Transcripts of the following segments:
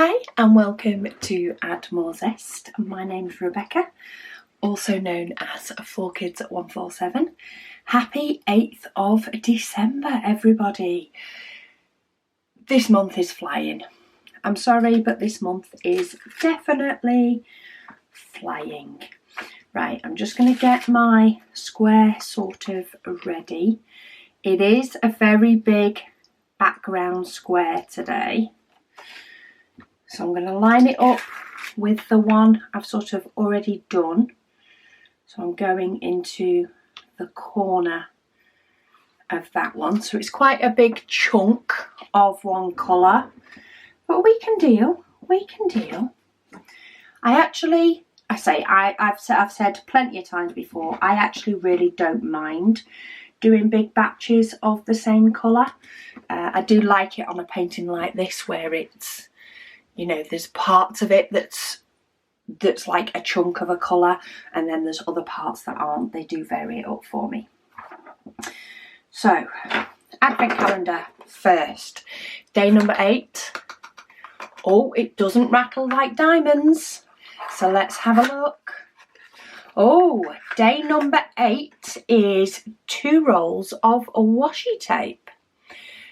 Hi and welcome to Add More Zest. My name's Rebecca, also known as 4Kids at 147. Happy 8th of December, everybody. This month is flying. I'm sorry, but this month is definitely flying. Right, I'm just going to get my square sort of ready. It is a very big background square today. So I'm going to line it up with the one I've sort of already done. So I'm going into the corner of that one. So it's quite a big chunk of one colour, but we can deal. I've said plenty of times before, I actually really don't mind doing big batches of the same colour. I do like it on a painting like this where it's, you know, there's parts of it that's like a chunk of a colour, and then there's other parts that aren't. They do vary it up for me. So, advent calendar first. Day number 8. Oh, it doesn't rattle like diamonds. So let's have a look. Oh, day number 8 is 2 rolls of washi tape.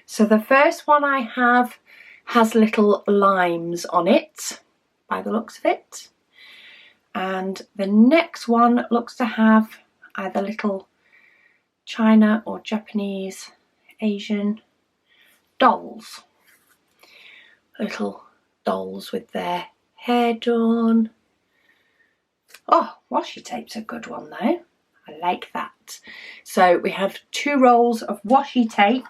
So the first one I have has little limes on it, by the looks of it. And the next one looks to have either little China or Japanese, Asian dolls. Little dolls with their hair done. Oh, washi tape's a good one though. I like that. So we have 2 rolls of washi tape,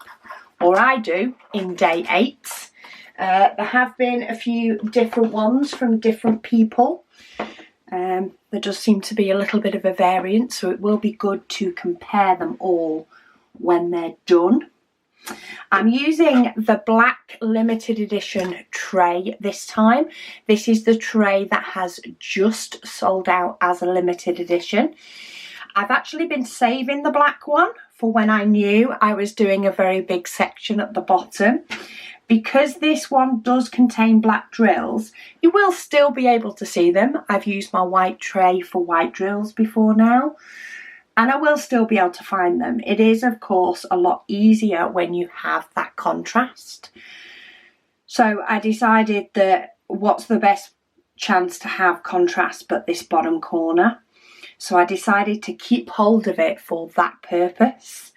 or I do, in day 8. There have been a few different ones from different people. There does seem to be a little bit of a variance, so it will be good to compare them all when they're done. I'm using the black limited edition tray this time. This is the tray that has just sold out as a limited edition. I've actually been saving the black one for when I knew I was doing a very big section at the bottom. Because this one does contain black drills, you will still be able to see them. I've used my white tray for white drills before now, and I will still be able to find them. It is, of course, a lot easier when you have that contrast. So I decided that what's the best chance to have contrast but this bottom corner. So I decided to keep hold of it for that purpose.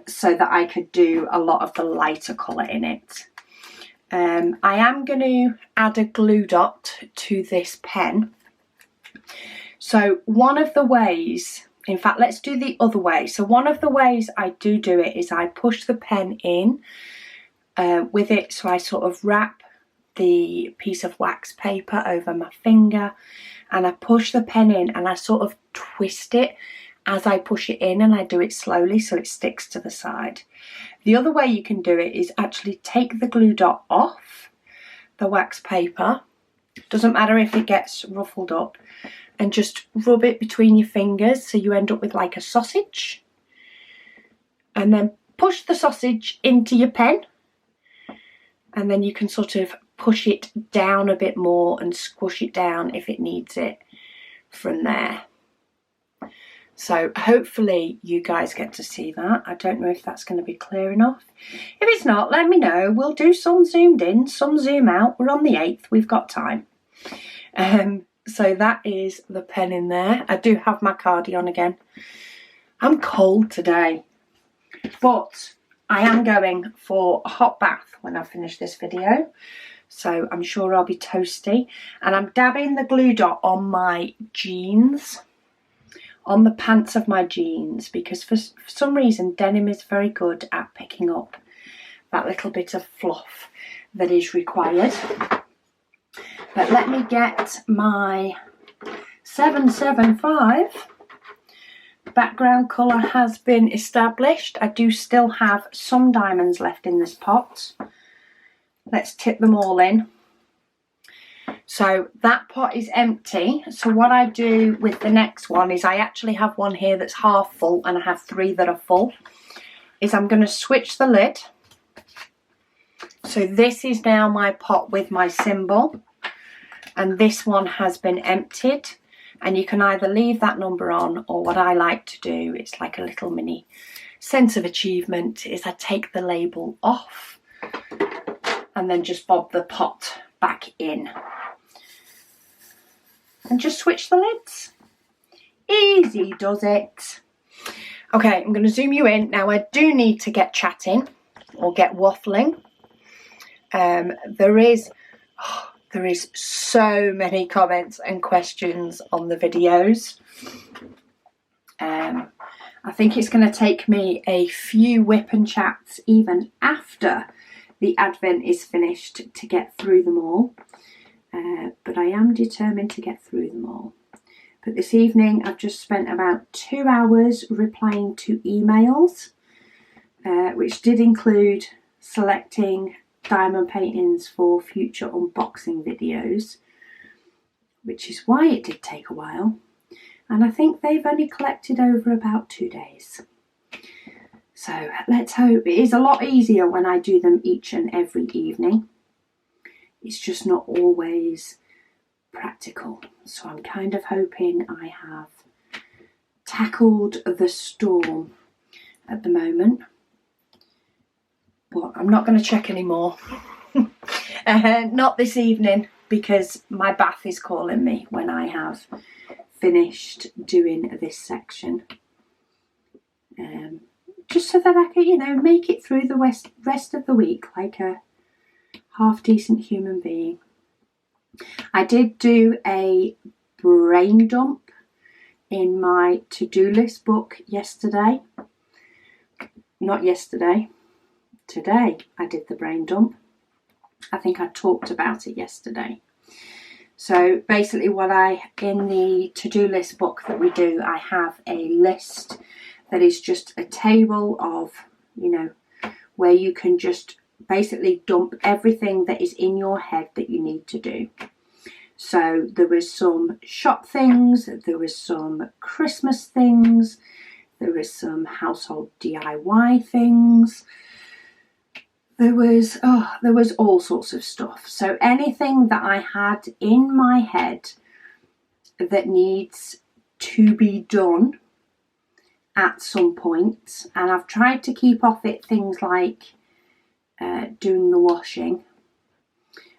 So that I could do a lot of the lighter colour in it. I am going to add a glue dot to this pen. So one of the ways, in fact let's do the other way. So one of the ways I do it is I push the pen in with it. So I sort of wrap the piece of wax paper over my finger and I push the pen in and I sort of twist it as I push it in, and I do it slowly so it sticks to the side. The other way you can do it is actually take the glue dot off the wax paper, doesn't matter if it gets ruffled up, and just rub it between your fingers so you end up with like a sausage, and then push the sausage into your pen, and then you can sort of push it down a bit more and squish it down if it needs it from there. So hopefully you guys get to see that. I don't know if that's going to be clear enough. If it's not, let me know. We'll do some zoomed in, some zoom out. We're on the 8th, we've got time. So that is the pen in there. I do have my cardigan again. I'm cold today, but I am going for a hot bath when I finish this video. So I'm sure I'll be toasty. And I'm dabbing the glue dot on my jeans, on the pants of my jeans, because for some reason denim is very good at picking up that little bit of fluff that is required. But let me get my 775. Background colour has been established. I do still have some diamonds left in this pot. Let's tip them all in. So that pot is empty. So what I do with the next one is I actually have one here that's half full and I have 3 that are full. Is I'm going to switch the lid So this is now my pot with my symbol, and this one has been emptied, and you can either leave that number on, or what I like to do, it's like a little mini sense of achievement, is I take the label off and then just bob the pot back in and just switch the lids. Easy does it. Okay, I'm going to zoom you in. Now I do need to get chatting or get waffling. There is so many comments and questions on the videos. I think it's going to take me a few whip and chats even after the Advent is finished to get through them all. But I am determined to get through them all. But this evening I've just spent about 2 hours replying to emails, which did include selecting diamond paintings for future unboxing videos, which is why it did take a while. And I think they've only collected over about 2 days. So let's hope. It is a lot easier when I do them each and every evening. It's just not always practical. So I'm kind of hoping I have tackled the storm at the moment. But I'm not going to check anymore. Not this evening, because my bath is calling me when I have finished doing this section. Just so that I can, you know, make it through the rest of the week like a half decent human being. I did do a brain dump in my to-do list book yesterday. Not yesterday. Today I did the brain dump. I think I talked about it yesterday. So basically in the to-do list book that we do, I have a list that is just a table of, you know, where you can just basically dump everything that is in your head that you need to do. So there was some shop things, there was some Christmas things, there was some household DIY things. There was all sorts of stuff. So anything that I had in my head that needs to be done at some point, and I've tried to keep off it things like doing the washing,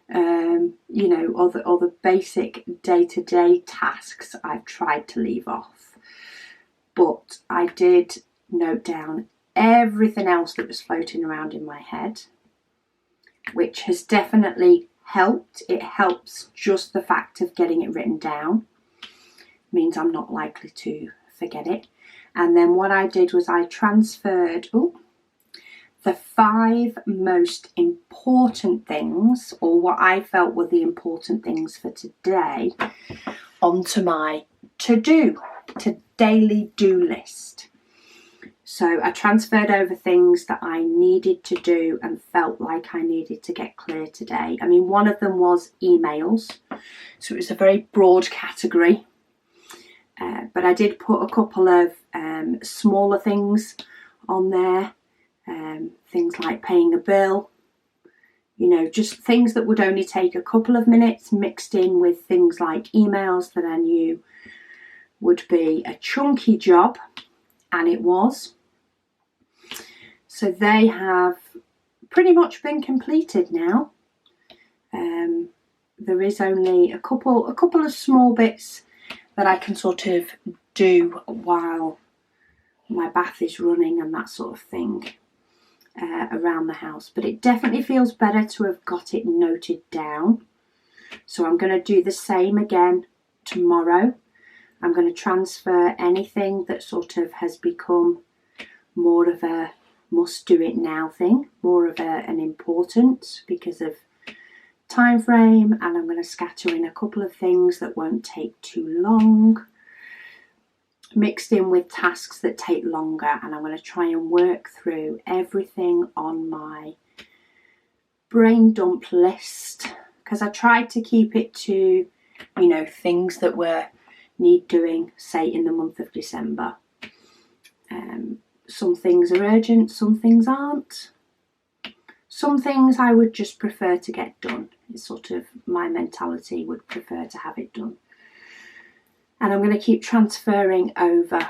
you know, other basic day-to-day tasks I've tried to leave off. But I did note down everything else that was floating around in my head, which has definitely helped. It helps just the fact of getting it written down. Means I'm not likely to forget it. And then what I did was I transferred the 5 most important things, or what I felt were the important things for today, onto my daily do list. So I transferred over things that I needed to do and felt like I needed to get clear today. I mean, one of them was emails. So it was a very broad category. But I did put a couple of smaller things on there. Things like paying a bill. You know, just things that would only take a couple of minutes, mixed in with things like emails that I knew would be a chunky job. And it was. So they have pretty much been completed now. There is only a couple of small bits that I can sort of do while my bath is running and that sort of thing around the house. But it definitely feels better to have got it noted down. So I'm going to do the same again tomorrow. I'm going to transfer anything that sort of has become more of a must do it now thing, more of an importance because of time frame, and I'm going to scatter in a couple of things that won't take too long, mixed in with tasks that take longer. And I'm going to try and work through everything on my brain dump list, because I tried to keep it to, you know, things that need doing, say, in the month of December. Some things are urgent, some things aren't. Some things I would just prefer to get done. It's sort of my mentality, would prefer to have it done. And I'm going to keep transferring over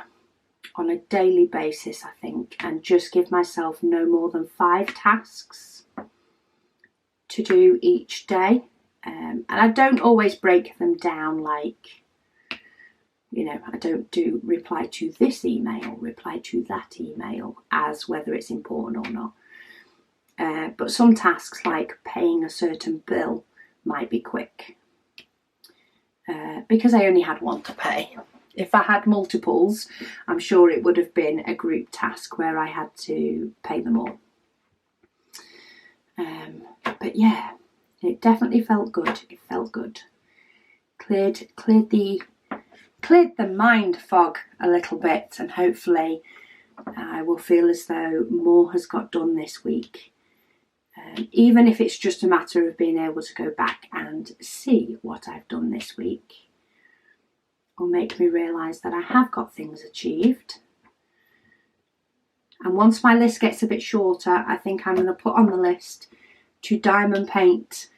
on a daily basis, I think, and just give myself no more than 5 tasks to do each day. And I don't always break them down like, you know, I don't do reply to this email, reply to that email as whether it's important or not. But some tasks like paying a certain bill might be quick because I only had one to pay. If I had multiples, I'm sure it would have been a group task where I had to pay them all. But yeah, it definitely felt good. It felt good. Cleared the mind fog a little bit, and hopefully I will feel as though more has got done this week. Even if it's just a matter of being able to go back and see what I've done this week, will make me realise that I have got things achieved. And once my list gets a bit shorter, I think I'm going to put on the list to diamond paint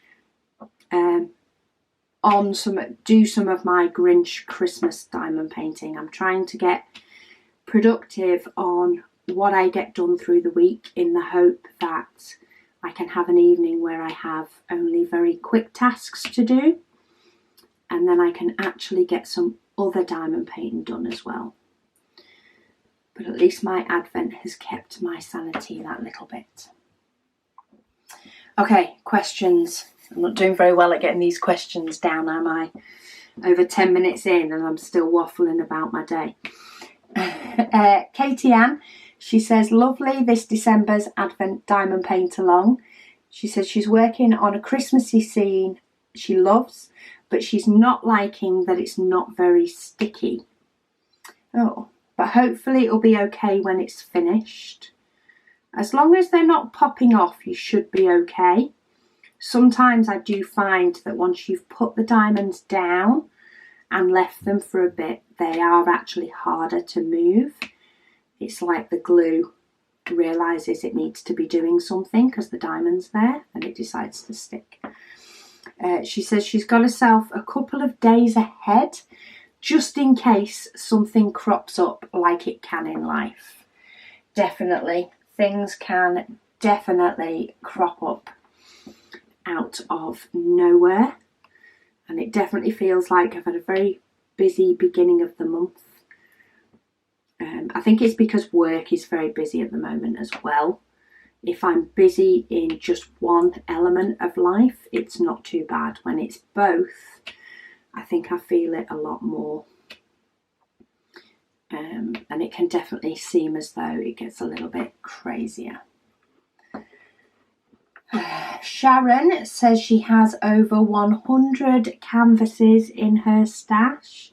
do some of my Grinch Christmas diamond painting. I'm trying to get productive on what I get done through the week, in the hope that I can have an evening where I have only very quick tasks to do, and then I can actually get some other diamond painting done as well. But at least my Advent has kept my sanity that little bit. Okay, questions. I'm not doing very well at getting these questions down, am I? Over 10 minutes in and I'm still waffling about my day. Katie Ann, she says, lovely this December's Advent diamond paint along. She says she's working on a Christmassy scene she loves, but she's not liking that it's not very sticky. Oh, but hopefully it'll be okay when it's finished. As long as they're not popping off, you should be okay. Sometimes I do find that once you've put the diamonds down and left them for a bit, they are actually harder to move. It's like the glue realises it needs to be doing something because the diamond's there and it decides to stick. She says she's got herself a couple of days ahead just in case something crops up like it can in life. Definitely, things can definitely crop up out of nowhere, and it definitely feels like I've had a very busy beginning of the month. I think it's because work is very busy at the moment as well. If I'm busy in just one element of life, it's not too bad. When it's both, I think I feel it a lot more. And it can definitely seem as though it gets a little bit crazier. Sharon says she has over 100 canvases in her stash.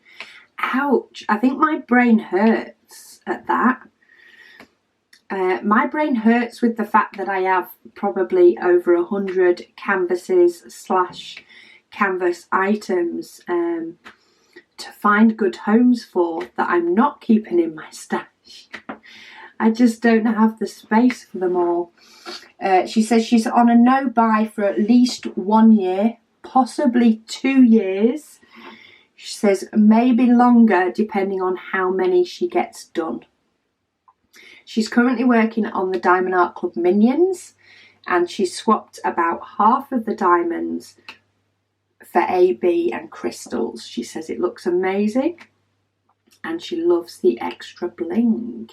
Ouch, I think my brain hurts at that. My brain hurts with the fact that I have probably over 100 canvases / canvas items to find good homes for that I'm not keeping in my stash. I just don't have the space for them all. She says she's on a no buy for at least 1 year, possibly 2 years. She says maybe longer depending on how many she gets done. She's currently working on the Diamond Art Club Minions, and she's swapped about half of the diamonds for AB and crystals. She says it looks amazing and she loves the extra bling.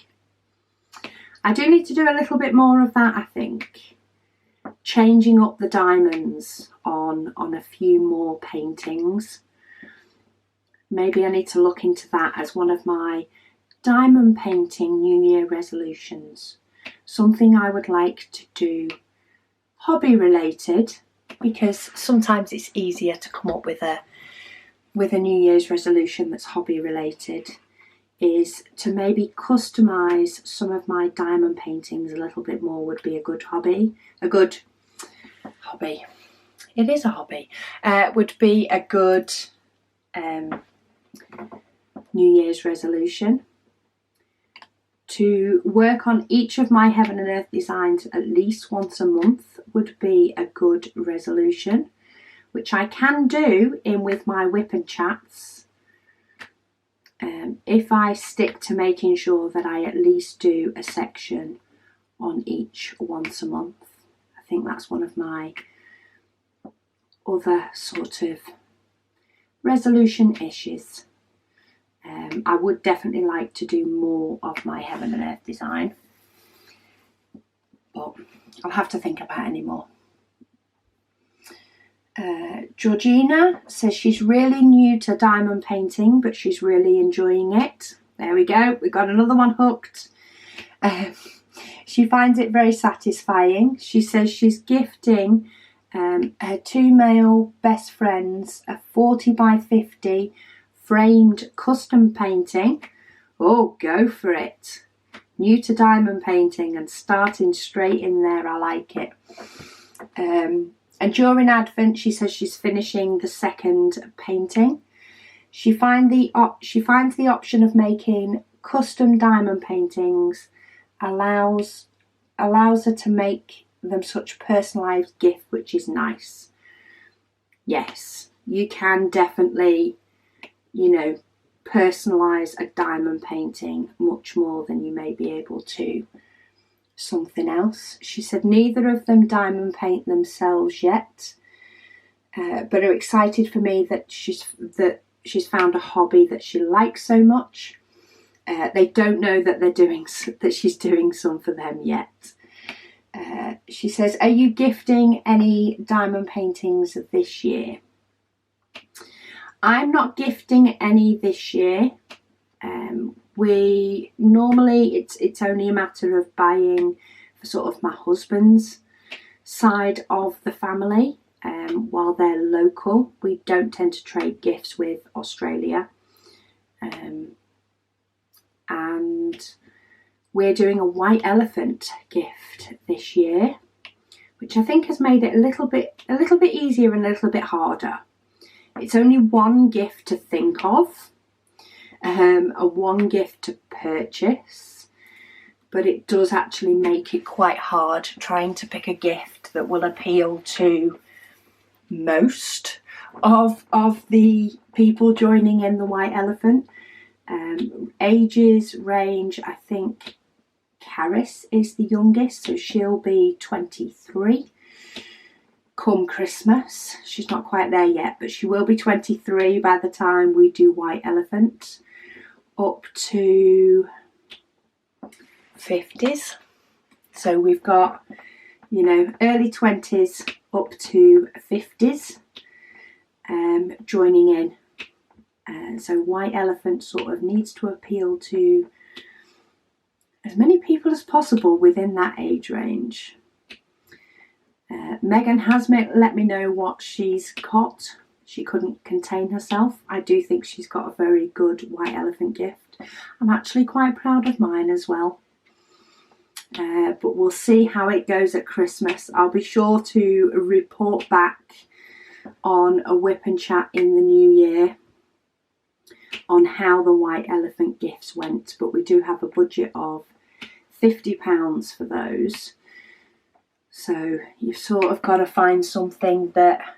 I do need to do a little bit more of that, I think. Changing up the diamonds on a few more paintings. Maybe I need to look into that as one of my diamond painting New Year resolutions. Something I would like to do hobby related, because sometimes it's easier to come up with a New Year's resolution that's hobby related, is to maybe customise some of my diamond paintings a little bit more. Would be a good hobby. It is a hobby. Would be a good New Year's resolution. To work on each of my Heaven and Earth designs at least once a month, would be a good resolution, which I can do in with my whip and chats, if I stick to making sure that I at least do a section on each once a month. I think that's one of my other sort of resolution issues. I would definitely like to do more of my Heaven and Earth design, but I'll have to think about any more. Georgina says she's really new to diamond painting, but she's really enjoying it. There we go, we got another one hooked. She finds it very satisfying. She says she's gifting her 2 male best friends a 40 by 50 framed custom painting. Oh, go for it. New to diamond painting and starting straight in there. I like it. And during Advent, she says she's finishing the second painting. She finds the option of making custom diamond paintings allows her to make them such personalised gift, which is nice. Yes, you can definitely, you know, personalise a diamond painting much more than you may be able to something else. She said neither of them diamond paint themselves yet, but are excited for me that she's found a hobby that she likes so much. They don't know that she's doing some for them yet. She says, are you gifting any diamond paintings this year? I'm not gifting any this year. We normally, it's only a matter of buying for sort of my husband's side of the family. While they're local, we don't tend to trade gifts with Australia. And we're doing a white elephant gift this year, which I think has made it a little bit easier and a little bit harder. It's only one gift to think of, one gift to purchase, but it does actually make it quite hard trying to pick a gift that will appeal to most of the people joining in the white elephant. Ages range, I think Caris is the youngest, so she'll be 23 come Christmas. She's not quite there yet, but she will be 23 by the time we do white elephant, up to 50s. So we've got, you know, early 20s up to 50s joining in. So white elephant sort of needs to appeal to as many people as possible within that age range. Megan has let me know what she's got. She couldn't contain herself. I do think she's got a very good white elephant gift. I'm actually quite proud of mine as well. But we'll see how it goes at Christmas. I'll be sure to report back on a whip and chat in the new year on how the white elephant gifts went. But we do have a budget of £50 for those. So you've sort of got to find something that,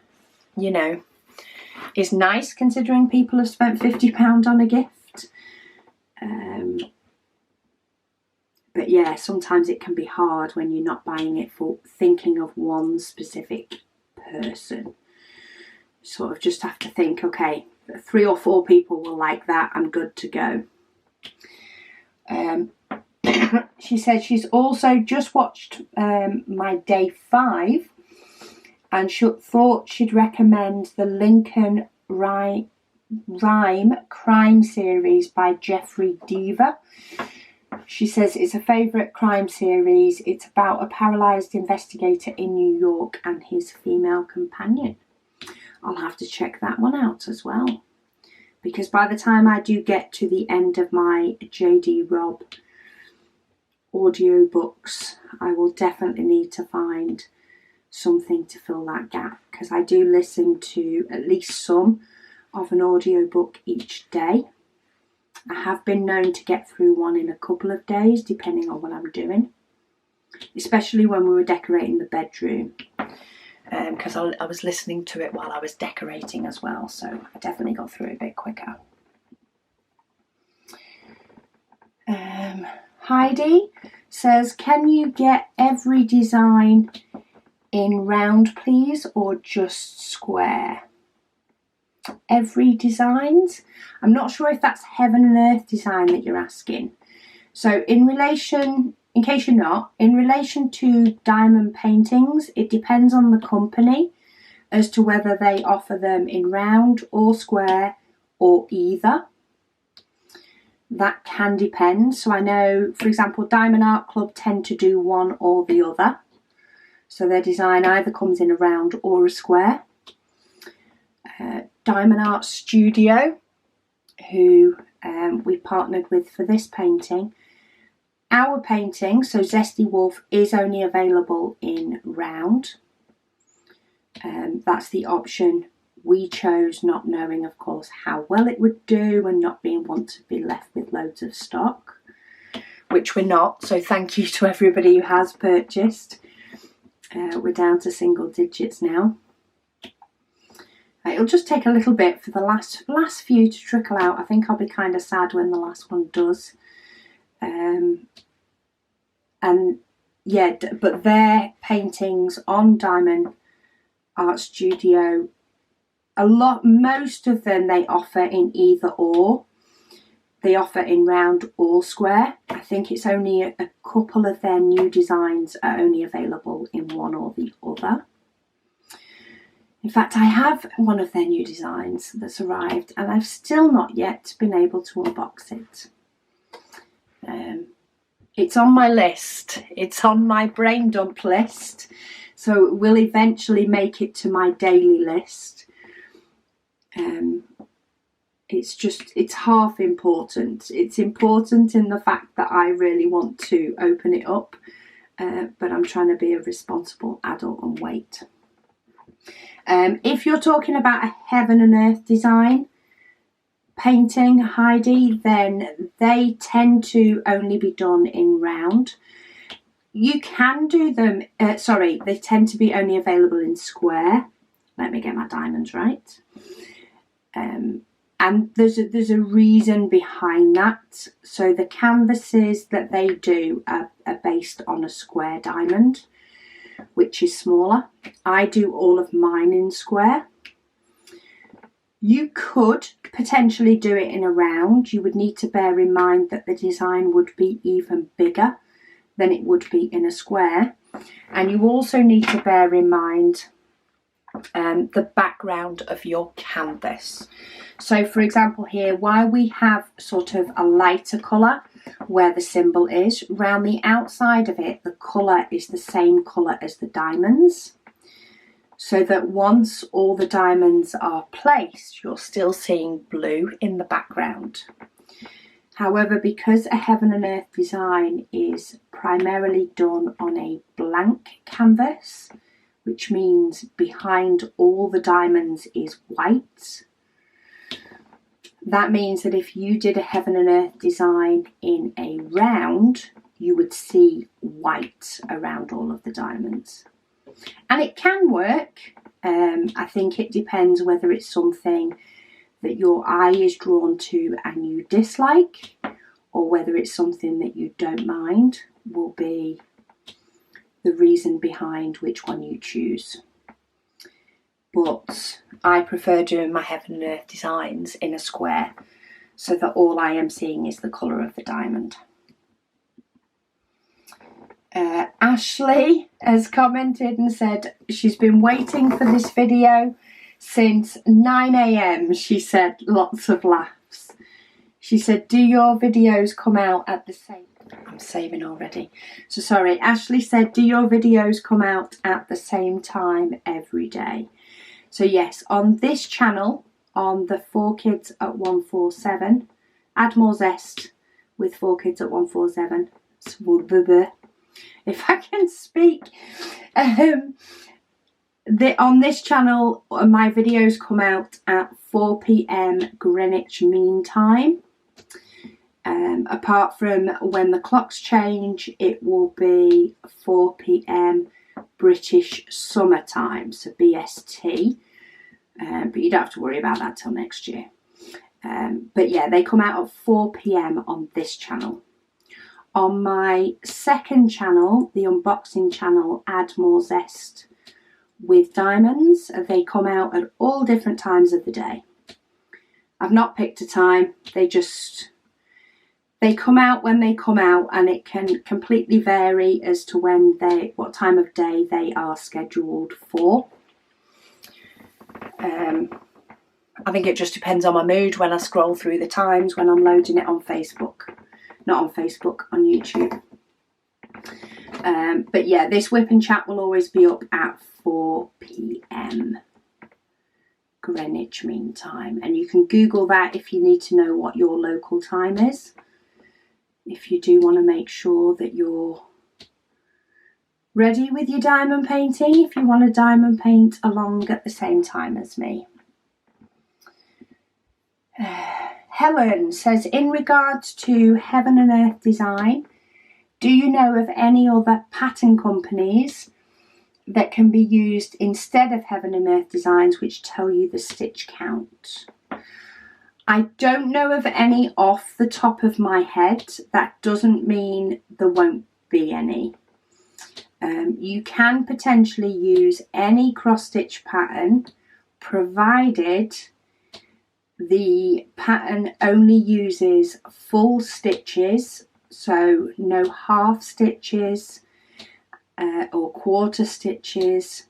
you know, is nice considering people have spent £50 on a gift. But yeah, sometimes it can be hard when you're not buying it for thinking of one specific person. You sort of just have to think, okay, 3 or 4 people will like that, I'm good to go. She said she's also just watched my day 5 and thought she'd recommend the Lincoln Rhyme crime series by Jeffrey Deaver. She says it's a favourite crime series. It's about a paralysed investigator in New York and his female companion. I'll have to check that one out as well, because by the time I do get to the end of my JD Robb audiobooks, I will definitely need to find something to fill that gap, because I do listen to at least some of an audiobook each day. I have been known to get through one in a couple of days, depending on what I'm doing, especially when we were decorating the bedroom. because I was listening to it while I was decorating as well, so I definitely got through it a bit quicker. Heidi says, can you get every design in round please, or just square? Every designs? I'm not sure if that's Heaven and Earth design that you're asking. So in case you're not, in relation to diamond paintings, it depends on the company as to whether they offer them in round or square or either. That can depend. So I know, for example, Diamond Art Club tend to do one or the other. So their design either comes in a round or a square. Diamond Art Studio, who we partnered with for this painting, our painting, so Zesty Wolf, is only available in round. That's the option we chose, not knowing, of course, how well it would do and not being want to be left with loads of stock, which we're not. So thank you to everybody who has purchased. We're down to single digits now. It'll just take a little bit for the last few to trickle out. I think I'll be kind of sad when the last one does. And yeah, but their paintings on Diamond Art Studio, most of them they offer in either or. They offer in round or square. I think it's only a couple of their new designs are only available in one or the other. In fact, I have one of their new designs that's arrived and I've still not yet been able to unbox it. It's on my list. It's on my brain dump list. So it will eventually make it to my daily list. It's half important. It's important in the fact that I really want to open it up, but I'm trying to be a responsible adult and wait. If you're talking about a Heaven and Earth design painting, Heidi, then they tend to only be done in round. You can do them, they tend to be only available in square. Let me get my diamonds right. And there's a reason behind that. So the canvases that they do are based on a square diamond, which is smaller. I do all of mine in square. You could potentially do it in a round. You would need to bear in mind that the design would be even bigger than it would be in a square. And you also need to bear in mind the background of your canvas. So for example here, while we have sort of a lighter colour where the symbol is, round the outside of it, the colour is the same colour as the diamonds. So that once all the diamonds are placed, you're still seeing blue in the background. However, because a Heaven and Earth design is primarily done on a blank canvas, which means behind all the diamonds is white, that means that if you did a Heaven and Earth design in a round, you would see white around all of the diamonds. And it can work. I think it depends whether it's something that your eye is drawn to and you dislike, or whether it's something that you don't mind, will be the reason behind which one you choose. But I prefer doing my Heaven and Earth designs in a square so that all I am seeing is the colour of the diamond. Ashley has commented and said she's been waiting for this video since 9 AM. She said, lots of laughs. She said, do your videos come out at the same... I'm saving already. So sorry, Ashley said, do your videos come out at the same time every day? So yes, on this channel, on the 4Kids at 147, add more zest with 4Kids at 147. If I can speak. On this channel, my videos come out at 4 PM Greenwich Mean Time. Apart from when the clocks change, it will be 4 PM British summertime, so BST, but you don't have to worry about that till next year. But yeah, they come out at 4 p.m. on this channel. On my second channel, the unboxing channel, Add More Zest with Diamonds, they come out at all different times of the day. I've not picked a time, they come out when they come out, and it can completely vary as to what time of day they are scheduled for. I think it just depends on my mood when I scroll through the times when I'm loading it on Facebook. Not on Facebook, on YouTube. But yeah, this Whip and Chat will always be up at 4 p.m. Greenwich Mean Time. And you can Google that if you need to know what your local time is. If you do want to make sure that you're ready with your diamond painting, if you want to diamond paint along at the same time as me. Helen says, in regards to Heaven and Earth Design, do you know of any other pattern companies that can be used instead of Heaven and Earth Designs which tell you the stitch count? I don't know of any off the top of my head. That doesn't mean there won't be any. You can potentially use any cross stitch pattern provided the pattern only uses full stitches, so no half stitches or quarter stitches,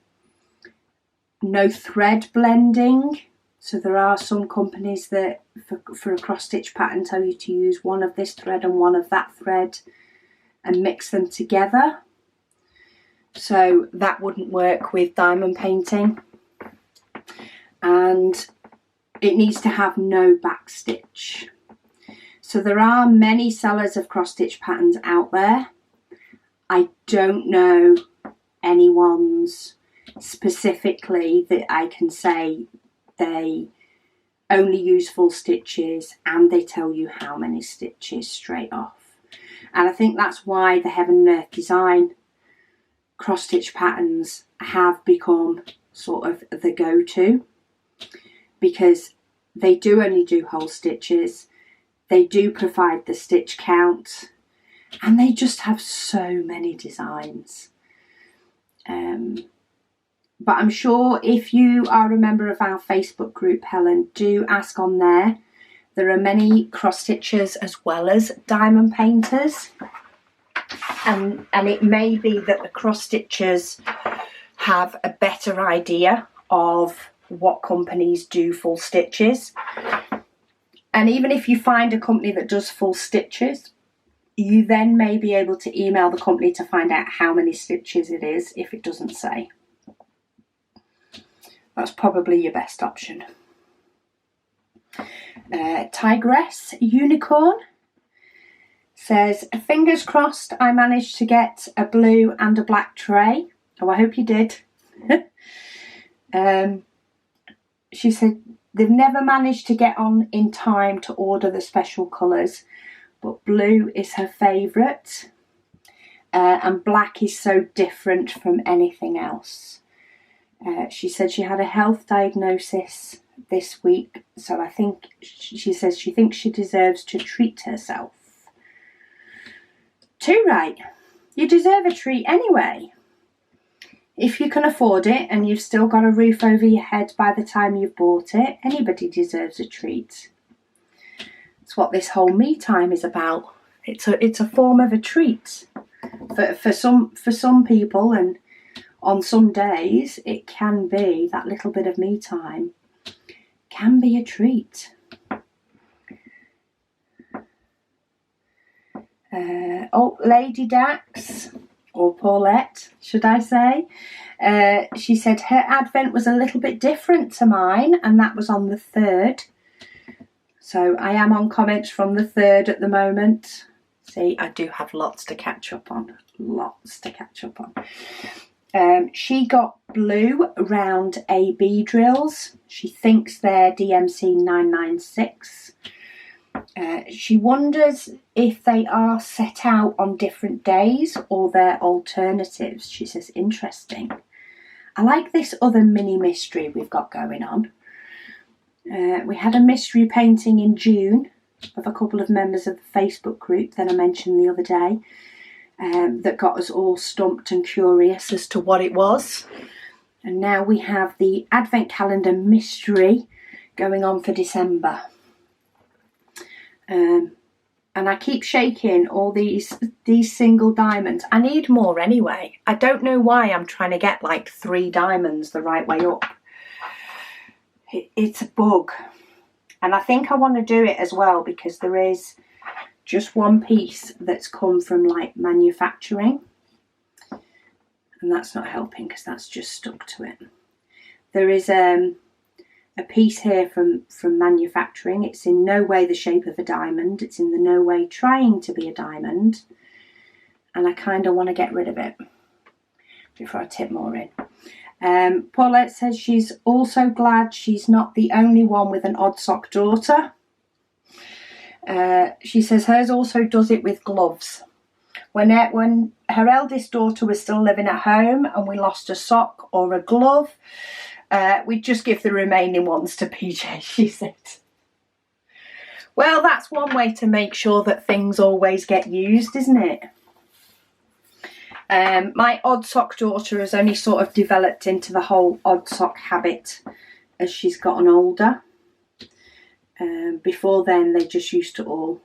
no thread blending. So there are some companies that for a cross stitch pattern tell you to use one of this thread and one of that thread and mix them together. So that wouldn't work with diamond painting. And it needs to have no back stitch. So there are many sellers of cross stitch patterns out there. I don't know anyone's specifically that I can say they only use full stitches and they tell you how many stitches straight off. And I think that's why the Heaven and Earth Design cross stitch patterns have become sort of the go-to, because they do only do whole stitches, they do provide the stitch count, and they just have so many designs. But I'm sure if you are a member of our Facebook group, Helen, do ask on there. There are many cross stitchers as well as diamond painters, and it may be that the cross stitchers have a better idea of what companies do full stitches. And even if you find a company that does full stitches, you then may be able to email the company to find out how many stitches it is if it doesn't say. That's probably your best option. Tigress Unicorn says, fingers crossed I managed to get a blue and a black tray. Oh, I hope you did. She said they've never managed to get on in time to order the special colours, but blue is her favourite, and black is so different from anything else. She said she had a health diagnosis this week, so I think she says she thinks she deserves to treat herself. Too right, you deserve a treat anyway. If you can afford it and you've still got a roof over your head by the time you've bought it, anybody deserves a treat. It's what this whole me time is about. It's a form of a treat for some people, and on some days it can be that little bit of me time can be a treat. Lady Dax, or Paulette, should I say, she said her advent was a little bit different to mine, and that was on the 3rd. So I am on comments from the 3rd at the moment. See, I do have lots to catch up on. She got blue round AB drills. She thinks they're DMC 996. She wonders if they are set out on different days or they're alternatives. She says, interesting. I like this other mini mystery we've got going on. We had a mystery painting in June of a couple of members of the Facebook group that I mentioned the other day, that got us all stumped and curious as to what it was. And now we have the Advent Calendar mystery going on for December. And I keep shaking all these single diamonds. I need more anyway. I don't know why I'm trying to get like 3 diamonds the right way up. It's a bug. And I think I want to do it as well because there is just one piece that's come from like manufacturing. And that's not helping because that's just stuck to it. There is a piece here from manufacturing. It's in no way the shape of a diamond. It's in no way trying to be a diamond. And I kind of want to get rid of it before I tip more in. Paulette says she's also glad she's not the only one with an odd sock daughter. She says hers also does it with gloves. When her eldest daughter was still living at home and we lost a sock or a glove, we'd just give the remaining ones to PJ, she said. Well, that's one way to make sure that things always get used, isn't it? My odd sock daughter has only sort of developed into the whole odd sock habit as she's gotten older. Before then, they just used to all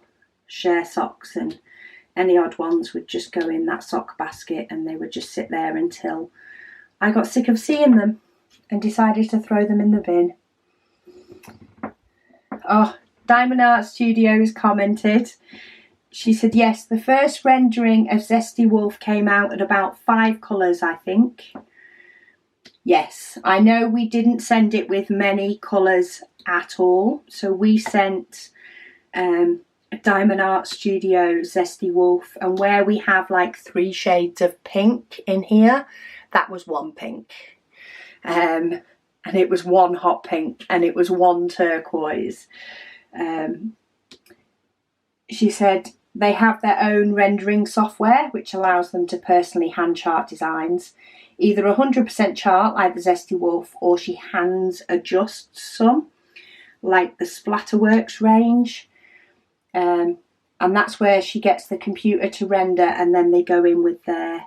share socks, and any odd ones would just go in that sock basket and they would just sit there until I got sick of seeing them and decided to throw them in the bin. Oh, Diamond Art Studios commented. She said, yes, the first rendering of Zesty Wolf came out at about 5 colours, I think. Yes, I know we didn't send it with many colours at all. So we sent Diamond Art Studio Zesty Wolf, and where we have like 3 shades of pink in here, that was 1 pink. And it was 1 hot pink and it was 1 turquoise. She said they have their own rendering software which allows them to personally hand chart designs, either 100% chart like the Zesty Wolf, or she hands adjusts some like the Splatterworks range, and that's where she gets the computer to render, and then they go in with their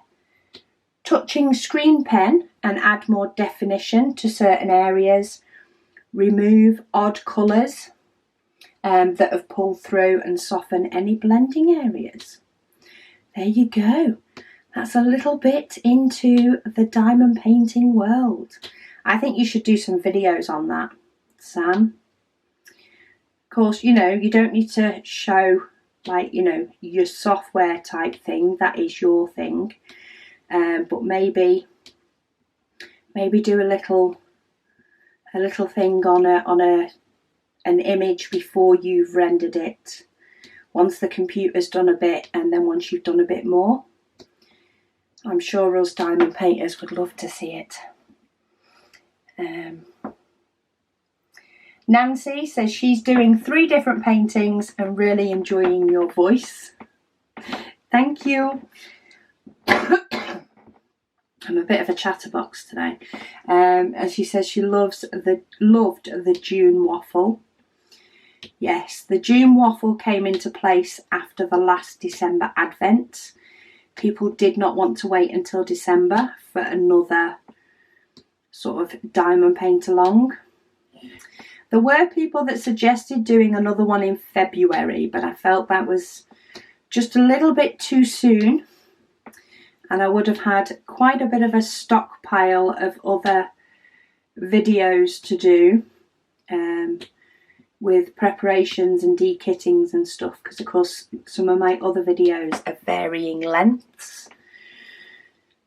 touching screen pen and add more definition to certain areas, remove odd colours that have pulled through, and soften any blending areas. There you go. That's a little bit into the diamond painting world. I think you should do some videos on that, Sam. Of course, you know, you don't need to show like, you know, your software type thing. That is your thing. But maybe do a little thing on an image before you've rendered it, once the computer's done a bit, and then once you've done a bit more. I'm sure us diamond painters would love to see it. Nancy says she's doing 3 different paintings and really enjoying your voice. Thank you. I'm a bit of a chatterbox today. And she says she loved the June waffle. Yes, the June waffle came into place after the last December Advent. People did not want to wait until December for another sort of diamond paint along. There were people that suggested doing another one in February, but I felt that was just a little bit too soon. And I would have had quite a bit of a stockpile of other videos to do with preparations and dekittings and stuff, because of course some of my other videos are varying lengths.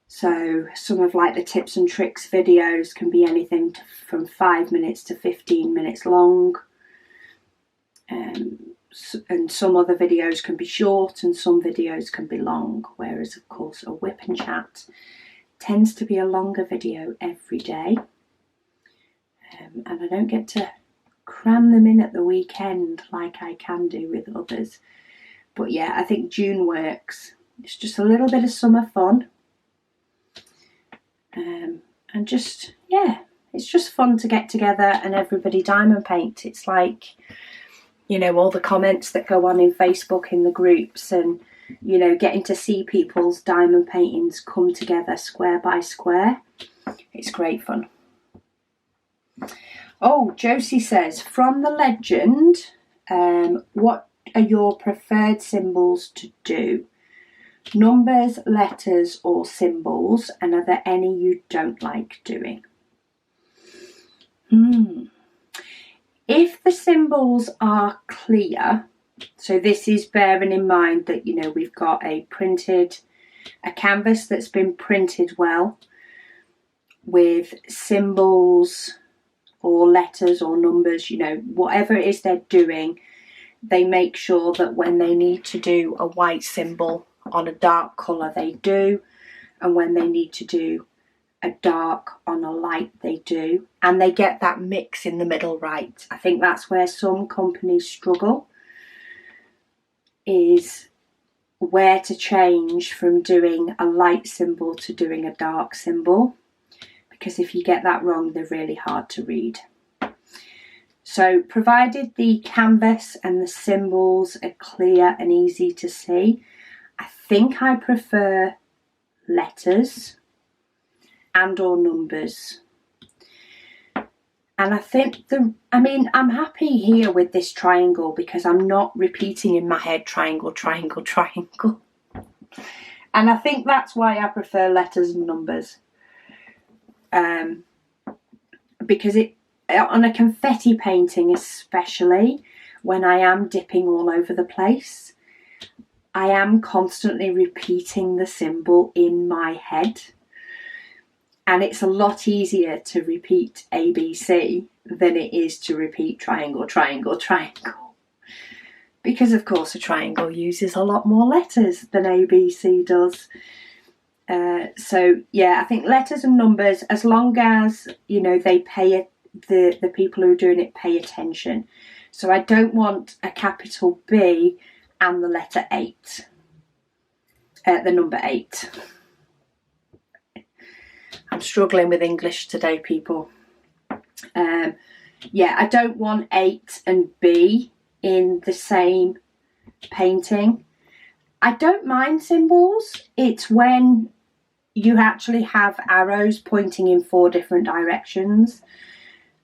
So some of like the tips and tricks videos can be anything from 5 minutes to 15 minutes long. And some other videos can be short and some videos can be long, whereas of course a whip and chat tends to be a longer video every day. And I don't get to cram them in at the weekend like I can do with others. But yeah, I think June works. It's just a little bit of summer fun. And just, yeah, it's just fun to get together and everybody diamond paint. It's like, you know, all the comments that go on in Facebook in the groups, and, you know, getting to see people's diamond paintings come together square by square. It's great fun. Oh, Josie says, from the legend, what are your preferred symbols to do? Numbers, letters or symbols, and are there any you don't like doing? If the symbols are clear, so this is bearing in mind that, you know, we've got a canvas that's been printed well with symbols or letters or numbers, you know, whatever it is they're doing, they make sure that when they need to do a white symbol on a dark colour, they do, and when they need to do a dark on a light, they do, and they get that mix in the middle right. I think that's where some companies struggle, is where to change from doing a light symbol to doing a dark symbol, because if you get that wrong, they're really hard to read. So provided the canvas and the symbols are clear and easy to see, I think I prefer letters and or numbers. And I think I'm happy here with this triangle because I'm not repeating in my head triangle, triangle, triangle. And I think that's why I prefer letters and numbers. Because on a confetti painting especially, when I am dipping all over the place, I am constantly repeating the symbol in my head. And it's a lot easier to repeat ABC than it is to repeat triangle, triangle, triangle. Because of course a triangle uses a lot more letters than ABC does. So yeah, I think letters and numbers, as long as, you know, they pay the people who are doing it pay attention. So I don't want a capital B and the letter 8, the number 8. I'm struggling with English today, people. Yeah, I don't want 8 and B in the same painting. I don't mind symbols. It's when you actually have arrows pointing in 4 different directions,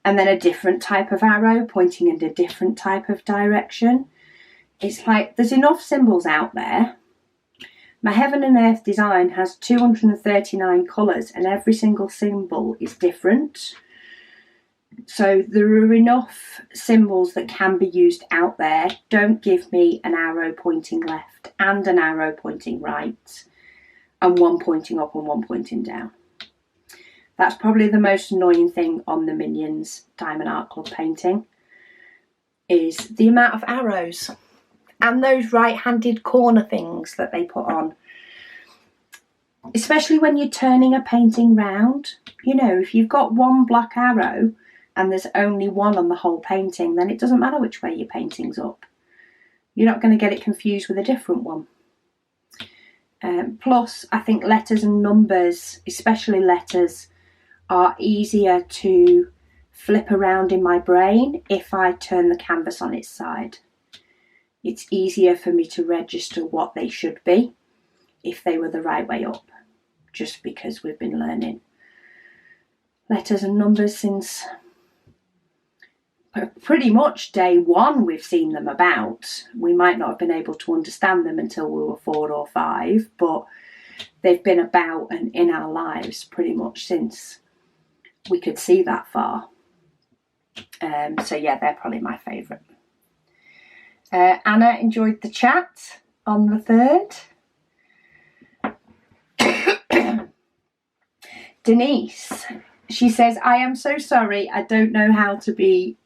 and then a different type of arrow pointing in a different type of direction. It's like there's enough symbols out there. My Heaven and Earth design has 239 colours and every single symbol is different. So there are enough symbols that can be used out there. Don't give me an arrow pointing left and an arrow pointing right and one pointing up and one pointing down. That's probably the most annoying thing on the Minions Diamond Art Club painting, is the amount of arrows and those right-handed corner things that they put on. Especially when you're turning a painting round. You know, if you've got one black arrow and there's only one on the whole painting, then it doesn't matter which way your painting's up. You're not going to get it confused with a different one. Plus, I think letters and numbers, especially letters, are easier to flip around in my brain if I turn the canvas on its side. It's easier for me to register what they should be if they were the right way up, just because we've been learning letters and numbers since pretty much day one. We've seen them about. We might not have been able to understand them until we were 4 or 5, but they've been about and in our lives pretty much since we could see that far. So yeah, they're probably my favourite. Anna enjoyed the chat on the 3rd. Denise, she says, I am so sorry, I don't know how to be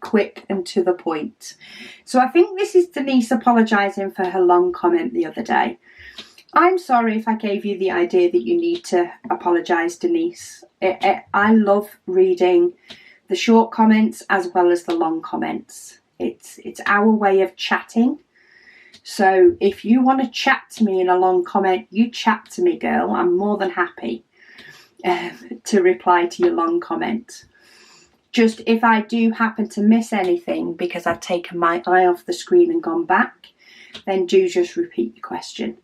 quick and to the point. So I think this is Denise apologising for her long comment the other day. I'm sorry if I gave you the idea that you need to apologise, Denise. I love reading the short comments as well as the long comments. It's our way of chatting. So if you want to chat to me in a long comment, you chat to me, girl. I'm more than happy to reply to your long comment. Just if I do happen to miss anything because I've taken my eye off the screen and gone back, then do just repeat your question.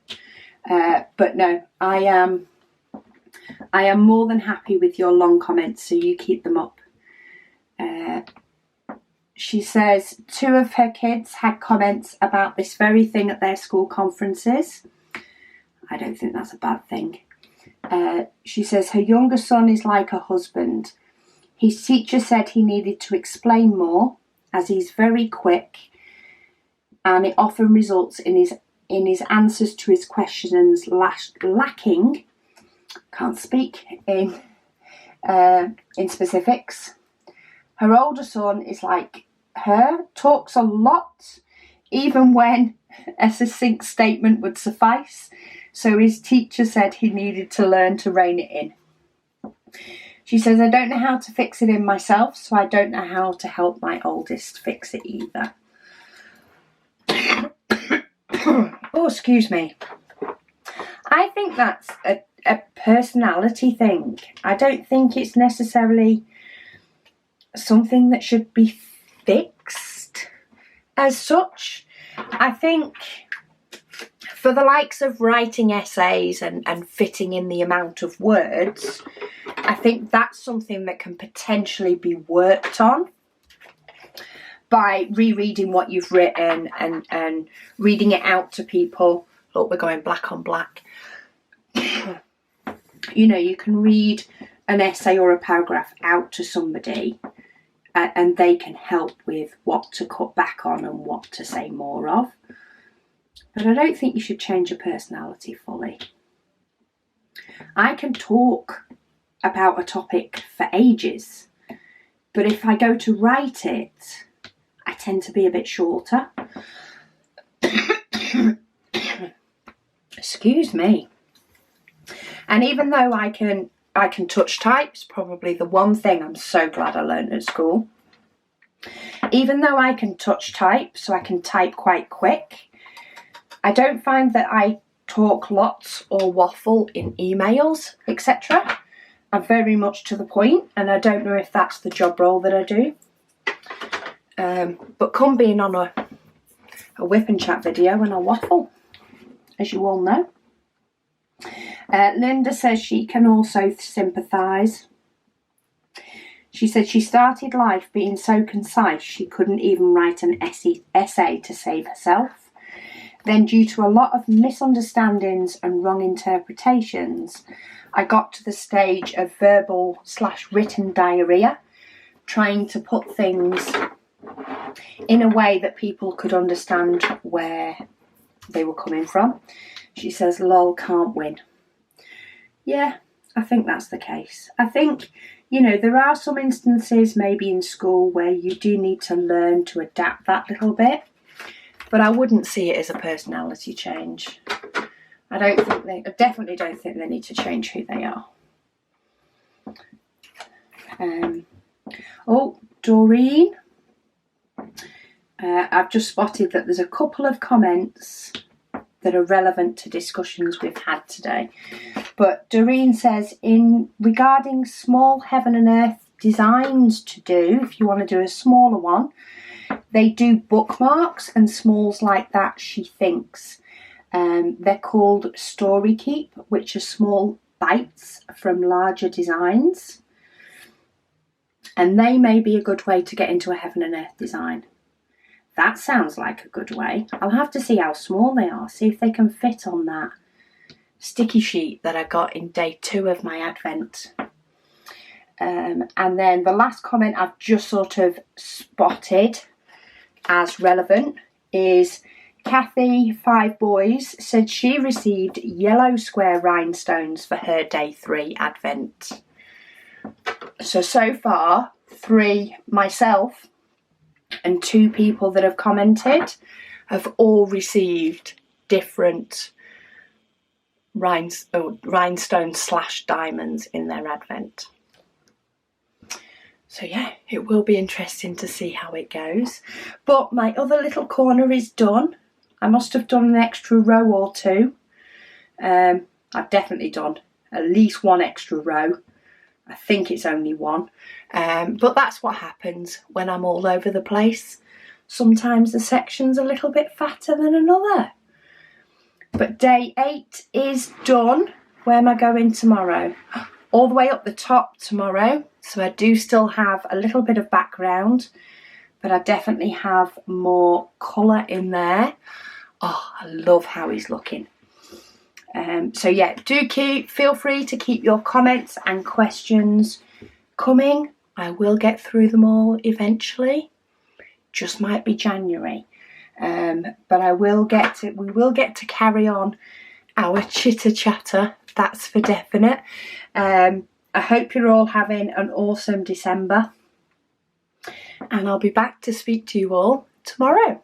But no, I am more than happy with your long comments, so you keep them up. She says 2 of her kids had comments about this very thing at their school conferences. I don't think that's a bad thing. She says her younger son is like a husband. His teacher said he needed to explain more as he's very quick, and it often results in his answers to his questions lacking. Can't speak in specifics. Her older son is like her, talks a lot, even when a succinct statement would suffice. So his teacher said he needed to learn to rein it in. She says, I don't know how to fix it in myself, so I don't know how to help my oldest fix it either. Oh, excuse me. I think that's a personality thing. I don't think it's necessarily something that should be fixed as such. I think for the likes of writing essays and fitting in the amount of words, I think that's something that can potentially be worked on by rereading what you've written and reading it out to people. Look, we're going black on black. You know, you can read an essay or a paragraph out to somebody and they can help with what to cut back on and what to say more of. But I don't think you should change your personality fully. I can talk about a topic for ages, but if I go to write it, I tend to be a bit shorter. Excuse me. And even though I can touch type, it's probably the one thing I'm so glad I learned at school. Even though I can touch type, so I can type quite quick, I don't find that I talk lots or waffle in emails, etc. I'm very much to the point, and I don't know if that's the job role that I do. But come being on a whip and chat video and a waffle, as you all know. Linda says she can also sympathise. She said she started life being so concise she couldn't even write an essay to save herself. Then, due to a lot of misunderstandings and wrong interpretations, I got to the stage of verbal/written diarrhea, trying to put things in a way that people could understand where they were coming from. She says, lol, can't win. Yeah, I think that's the case. I think, you know, there are some instances maybe in school where you do need to learn to adapt that little bit, but I wouldn't see it as a personality change. I definitely don't think they need to change who they are. Doreen. I've just spotted that there's a couple of comments that are relevant to discussions we've had today. But Doreen says, in regarding small heaven and earth designs to do, if you want to do a smaller one, they do bookmarks and smalls like that, she thinks. They're called Story Keep, which are small bites from larger designs. And they may be a good way to get into a heaven and earth design. That sounds like a good way. I'll have to see how small they are, see if they can fit on that sticky sheet that I got in day 2 of my Advent. And then the last comment I've just sort of spotted as relevant is Kathy, 5 boys, said she received yellow square rhinestones for her day 3 Advent. So far, 3 myself and 2 people that have commented have all received different rhinestones/diamonds in their Advent. So yeah, it will be interesting to see how it goes. But my other little corner is done. I must have done an extra row or two. I've definitely done at least one extra row. I think it's only one. But that's what happens when I'm all over the place. Sometimes the section's a little bit fatter than another. But day 8 is done. Where am I going tomorrow? All the way up the top tomorrow. So I do still have a little bit of background, but I definitely have more colour in there. Oh, I love how he's looking. So yeah, feel free to keep your comments and questions coming. I will get through them all eventually. Just might be January. But we will get to carry on our chitter chatter, that's for definite. I hope you're all having an awesome December, and I'll be back to speak to you all tomorrow.